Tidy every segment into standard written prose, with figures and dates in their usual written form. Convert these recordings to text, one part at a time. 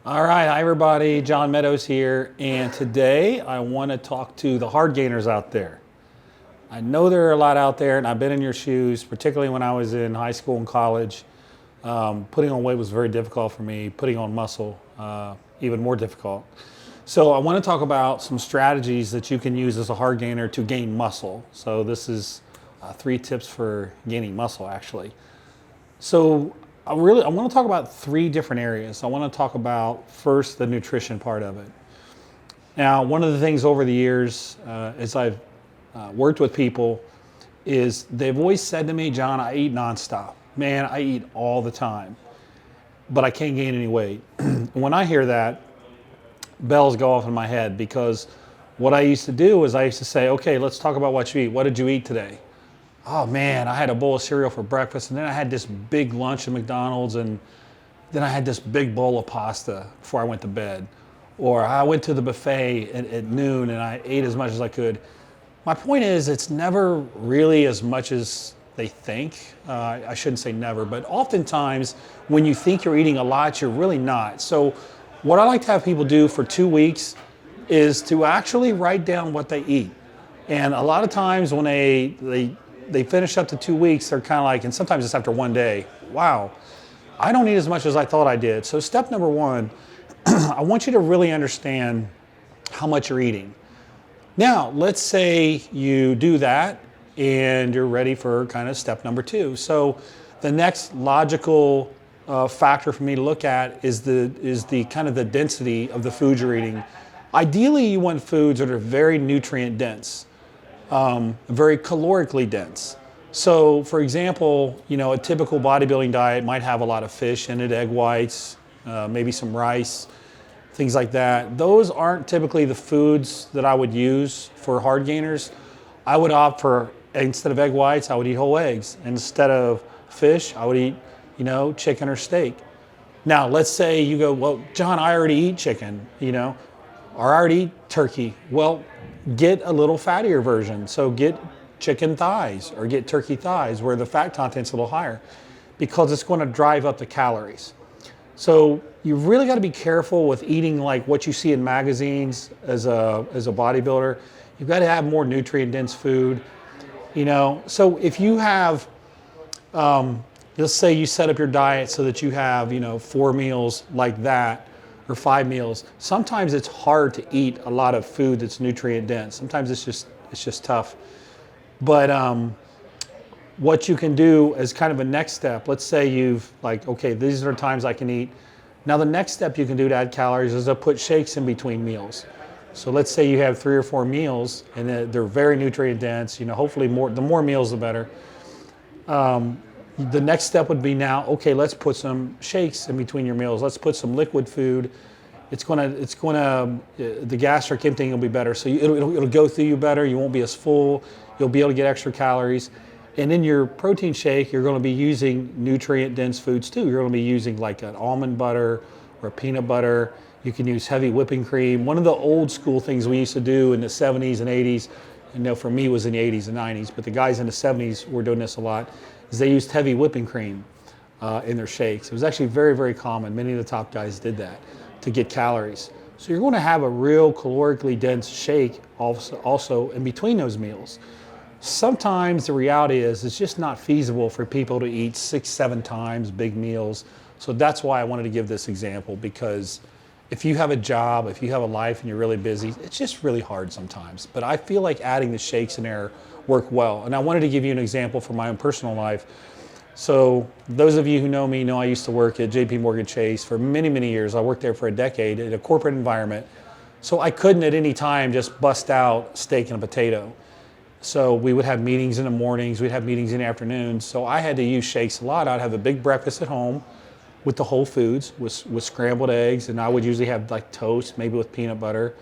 All right, hi everybody, John Meadows here, and today I want to talk to the Hardgainers out there. I know there are a lot out there, and I've been in your shoes, particularly when I was in high school and college. Putting on weight was very difficult for me, putting on muscle, even more difficult. So I want to talk about some strategies that you can use as a Hardgainer to gain muscle. So this is 3 tips for gaining muscle, actually. So I want to talk about 3 different areas. I want to talk about first the nutrition part of it. Now, one of the things over the years, as I've worked with people, is they've always said to me, John, I eat nonstop. Man, I eat all the time, but I can't gain any weight. When I hear that, bells go off in my head, because what I used to do is I used to say, okay, let's talk about what you eat. What did you eat today? Oh man, I had a bowl of cereal for breakfast, and then I had this big lunch at McDonald's, and then I had this big bowl of pasta before I went to bed. Or I went to the buffet at noon and I ate as much as I could. My point is, it's never really as much as they think. I shouldn't say never, but oftentimes when you think you're eating a lot, you're really not. So what I like to have people do for 2 weeks is to actually write down what they eat. And a lot of times when they finish up to 2 weeks, they're kind of like, and sometimes it's after 1 day, wow, I don't eat as much as I thought I did. So step number 1, I want you to really understand how much you're eating. Now, let's say you do that and you're ready for kind of step number 2. So the next logical factor for me to look at is the kind of the density of the foods you're eating. Ideally, you want foods that are very nutrient dense. Very calorically dense. So for example, a typical bodybuilding diet might have a lot of fish in it, egg whites, maybe some rice, things like that. Those aren't typically the foods that I would use for Hardgainers. I would opt for, instead of egg whites, I would eat whole eggs. Instead of fish, I would eat, chicken or steak. Now, let's say you go, well, John, I already eat chicken, or I already eat turkey. Well, get a little fattier version. So get chicken thighs or get turkey thighs where the fat content's a little higher, because it's going to drive up the calories. So you really got to be careful with eating like what you see in magazines as a bodybuilder. You've got to have more nutrient dense food. So if you have, let's say you set up your diet so that you have 4 meals like that, or 5 meals. Sometimes it's hard to eat a lot of food that's nutrient dense. Sometimes it's just tough. But what you can do as kind of a next step, let's say you've okay, these are times I can eat. Now the next step you can do to add calories is to put shakes in between meals. So let's say you have 3 or 4 meals and they're very nutrient dense. Hopefully the more meals the better. The next step would be now, okay, let's put some shakes in between your meals. Let's put some liquid food. The gastric emptying will be better. So it'll go through you better. You won't be as full. You'll be able to get extra calories. And in your protein shake, you're going to be using nutrient dense foods too. You're going to be using like an almond butter or a peanut butter. You can use heavy whipping cream. One of the old school things we used to do in the 70s and 80s, for me it was in the 80s and 90s, but the guys in the 70s were doing this a lot, is they used heavy whipping cream in their shakes. It was actually very, very common. Many of the top guys did that to get calories. So you're going to have a real calorically dense shake also in between those meals. Sometimes the reality is it's just not feasible for people to eat 6, 7 times big meals. So that's why I wanted to give this example, because if you have a job, if you have a life and you're really busy, it's just really hard sometimes. But I feel like adding the shakes in there work well. And I wanted to give you an example from my own personal life. So those of you who know me know I used to work at JP Morgan Chase for many, many years. I worked there for a decade in a corporate environment. So I couldn't at any time just bust out steak and a potato. So we would have meetings in the mornings, we'd have meetings in the afternoons. So I had to use shakes a lot. I'd have a big breakfast at home with the whole foods, with scrambled eggs, and I would usually have like toast, maybe with peanut butter.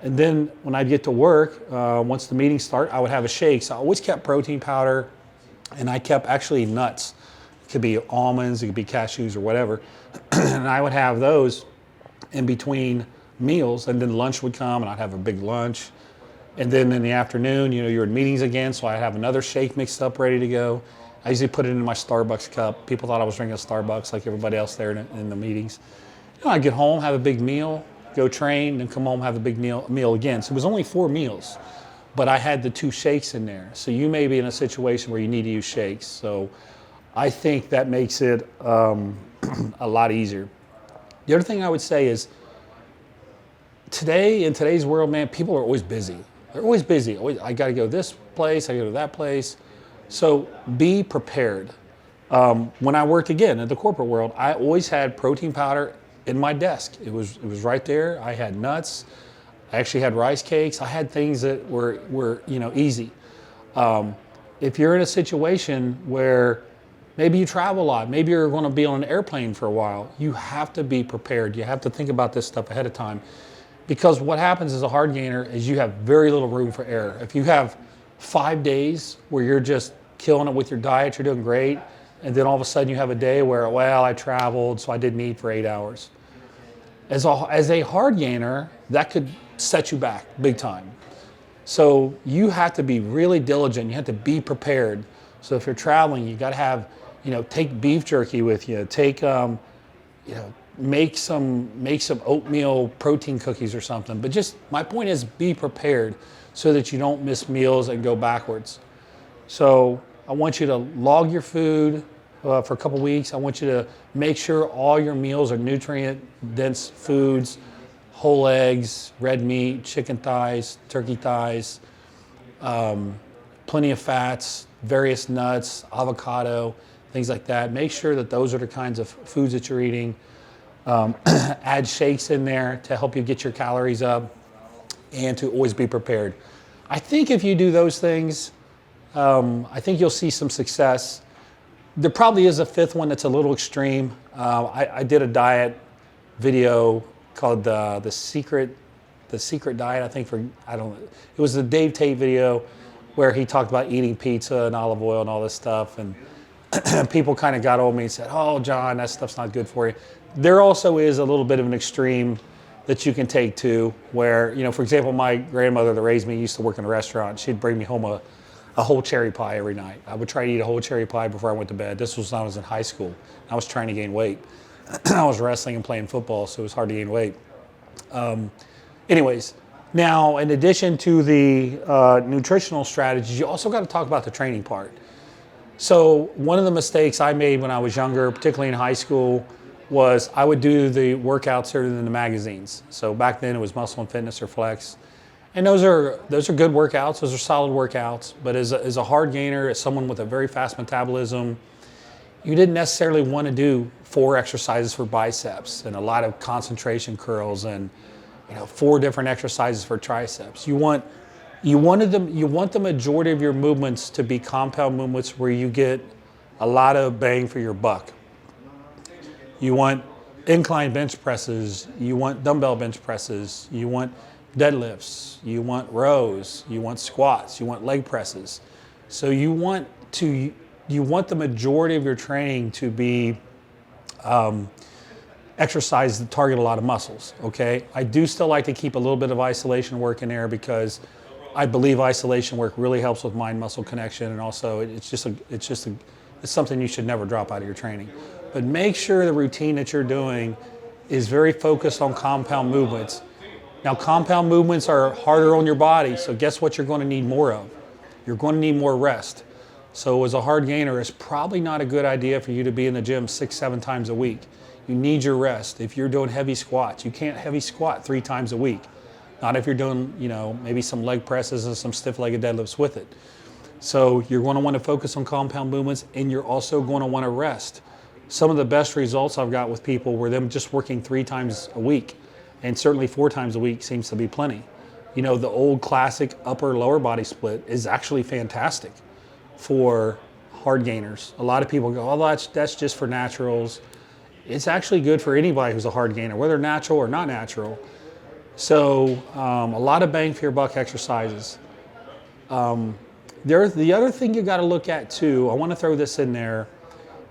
And then when I'd get to work, once the meetings start, I would have a shake. So I always kept protein powder, and I kept actually nuts. It could be almonds, it could be cashews or whatever. And I would have those in between meals, and then lunch would come and I'd have a big lunch. And then in the afternoon, you're in meetings again, so I have another shake mixed up, ready to go. I usually put it in my Starbucks cup. People thought I was drinking a Starbucks like everybody else there in the meetings. I'd get home, have a big meal, go train, then come home, have a big meal again. So it was only 4 meals, but I had the 2 shakes in there. So you may be in a situation where you need to use shakes. So I think that makes it a lot easier. The other thing I would say is today, in today's world, man, people are always busy. They're always busy. I got to go this place, I go to that place. So be prepared. When I worked again in the corporate world, I always had protein powder in my desk. It was right there. I had nuts. I actually had rice cakes. I had things that were easy. If you're in a situation where maybe you travel a lot, maybe you're going to be on an airplane for a while, you have to be prepared. You have to think about this stuff ahead of time, because what happens as a hard gainer is you have very little room for error. If you have 5 days where you're just killing it with your diet, you're doing great, and then all of a sudden you have a day where, well, I traveled, so I didn't eat for 8 hours. As a hard gainer, that could set you back big time. So you have to be really diligent. You have to be prepared. So if you're traveling, you got to have, take beef jerky with you. Take, make some oatmeal protein cookies or something. But just my point is, be prepared so that you don't miss meals and go backwards. So I want you to log your food for a couple weeks. I want you to make sure all your meals are nutrient-dense foods, whole eggs, red meat, chicken thighs, turkey thighs, plenty of fats, various nuts, avocado, things like that. Make sure that those are the kinds of foods that you're eating. Add shakes in there to help you get your calories up and to always be prepared. I think if you do those things, I think you'll see some success. There probably is a 5th one that's a little extreme. I did a diet video called the secret diet. I think it was the Dave Tate video where he talked about eating pizza and olive oil and all this stuff, and people kind of got on me and said, "Oh, John, that stuff's not good for you." There also is a little bit of an extreme that you can take too, where, for example, my grandmother that raised me used to work in a restaurant. She'd bring me home a whole cherry pie every night. I would try to eat a whole cherry pie before I went to bed. This was when I was in high school. I was trying to gain weight. I was wrestling and playing football, so it was hard to gain weight. Anyways, now in addition to the nutritional strategies, you also got to talk about the training part. So one of the mistakes I made when I was younger, particularly in high school, was I would do the workouts here in the magazines. So back then it was Muscle and Fitness or Flex. And those are good workouts, those are solid workouts, but as a hard gainer, as someone with a very fast metabolism, you didn't necessarily want to do 4 exercises for biceps and a lot of concentration curls and 4 different exercises for triceps. You want the majority of your movements to be compound movements where you get a lot of bang for your buck. You want incline bench presses, you want dumbbell bench presses, you want deadlifts, you want rows, you want squats, you want leg presses. So you want the majority of your training to be exercises that target a lot of muscles, okay? I do still like to keep a little bit of isolation work in there because I believe isolation work really helps with mind-muscle connection, and also it's something you should never drop out of your training. But make sure the routine that you're doing is very focused on compound movements. Now, compound movements are harder on your body, so guess what you're going to need more of? You're going to need more rest. So as a hard gainer, it's probably not a good idea for you to be in the gym 6-7 times a week. You need your rest. If you're doing heavy squats, you can't heavy squat 3 times a week. Not if you're doing, maybe some leg presses and some stiff-legged deadlifts with it. So you're going to want to focus on compound movements, and you're also going to want to rest. Some of the best results I've got with people were them just working 3 times a week, and certainly 4 times a week seems to be plenty. The old classic upper-lower body split is actually fantastic for hard gainers. A lot of people go, "Oh, that's just for naturals." It's actually good for anybody who's a hard gainer, whether natural or not natural. So a lot of bang for your buck exercises. The other thing you got to look at too, I want to throw this in there,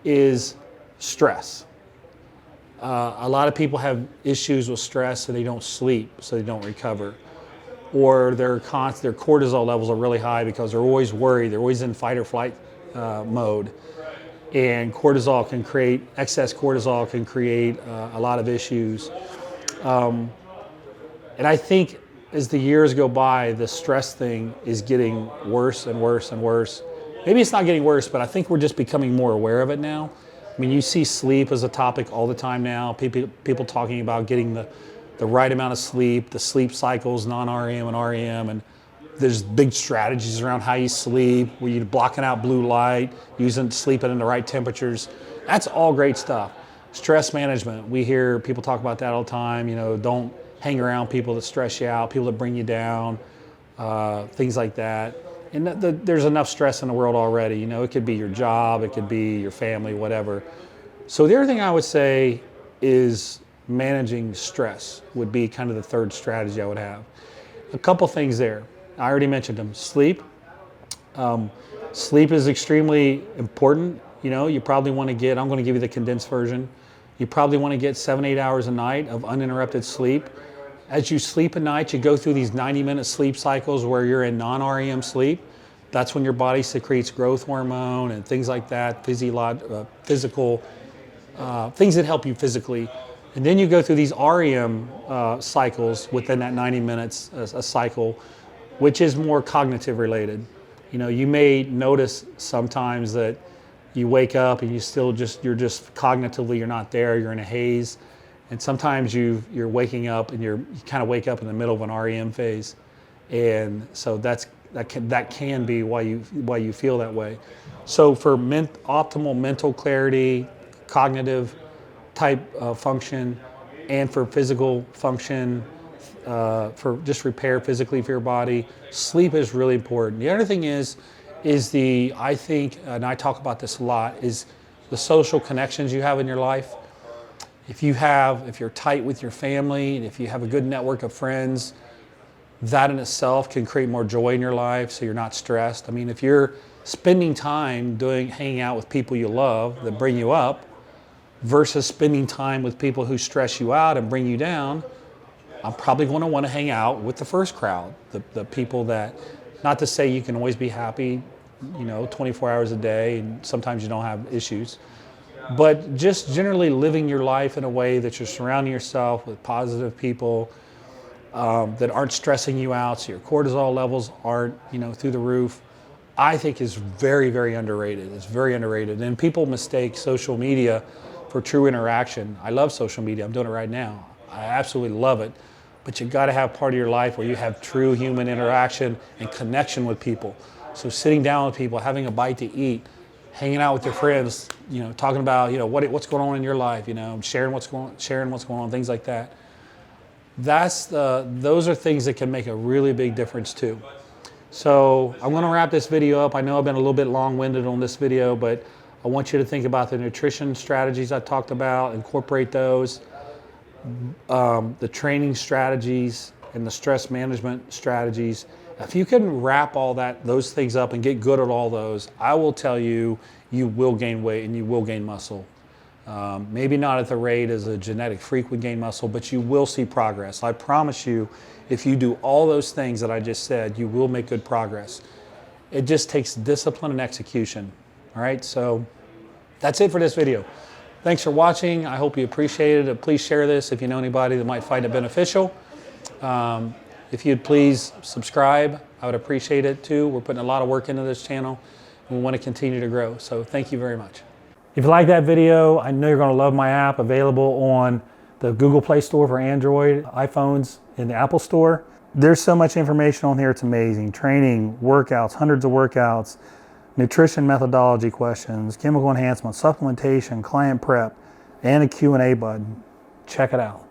is stress. A lot of people have issues with stress, so they don't sleep, so they don't recover. Or their cortisol levels are really high because they're always worried, they're always in fight or flight mode. and excess cortisol can create a lot of issues. And I think as the years go by, the stress thing is getting worse and worse and worse. Maybe it's not getting worse, but I think we're just becoming more aware of it now. I mean, you see sleep as a topic all the time now. People talking about getting the right amount of sleep, the sleep cycles, non-REM and REM, and there's big strategies around how you sleep, where you're blocking out blue light, sleeping in the right temperatures. That's all great stuff. Stress management, we hear people talk about that all the time. You know, don't hang around people that stress you out, people that bring you down, things like that. And there's enough stress in the world already. You know, it could be your job, it could be your family, whatever. So the other thing I would say is managing stress would be kind of the third strategy I would have. A couple things there. I already mentioned them. Sleep. Sleep is extremely important. You know, you probably want to get, I'm going to give you the condensed version. You probably want to get 7-8 hours a night of uninterrupted sleep. As you sleep at night, you go through these 90-minute sleep cycles where you're in non-REM sleep. That's when your body secretes growth hormone and things like that, physical things that help you physically. And then you go through these REM cycles within that 90 minutes a cycle, which is more cognitive related. You know, you may notice sometimes that you wake up and you're just cognitively, you're not there, you're in a haze. And sometimes you're waking up and you kind of wake up in the middle of an REM phase. And so that can be why you feel that way. So for optimal mental clarity, cognitive type function, and for physical function, for just repair physically for your body, sleep is really important. The other thing is I think, and I talk about this a lot, is the social connections you have in your life. If you're tight with your family, and if you have a good network of friends, that in itself can create more joy in your life, so you're not stressed. I mean, if you're spending time hanging out with people you love that bring you up, versus spending time with people who stress you out and bring you down, I'm probably going to want to hang out with the first crowd, the people that, not to say you can always be happy, you know, 24 hours a day, and sometimes you don't have issues, but just generally living your life in a way that you're surrounding yourself with positive people that aren't stressing you out, so your cortisol levels aren't, you know, through the roof, I think is very, very underrated. It's very underrated. And people mistake social media for true interaction. I love social media. I'm doing it right now. I absolutely love it. But you got to have part of your life where you have true human interaction and connection with people. So sitting down with people, having a bite to eat, hanging out with your friends, you know, talking about, you know, what's going on in your life, you know, sharing what's going on, things like that. Those are things that can make a really big difference too. So I'm going to wrap this video up. I know I've been a little bit long-winded on this video, but I want you to think about the nutrition strategies I talked about, incorporate those, the training strategies and the stress management strategies. If you can wrap those things up and get good at all those, I will tell you, you will gain weight and you will gain muscle. Maybe not at the rate as a genetic freak would gain muscle, but you will see progress. I promise you, if you do all those things that I just said, you will make good progress. It just takes discipline and execution. All right, so that's it for this video. Thanks for watching. I hope you appreciated it. Please share this if you know anybody that might find it beneficial. If you'd please subscribe, I would appreciate it too. We're putting a lot of work into this channel and we want to continue to grow. So thank you very much. If you like that video, I know you're going to love my app, available on the Google Play Store for Android, iPhones, and the Apple Store. There's so much information on here, it's amazing. Training, workouts, hundreds of workouts, nutrition methodology questions, chemical enhancement, supplementation, client prep, and a Q&A button. Check it out.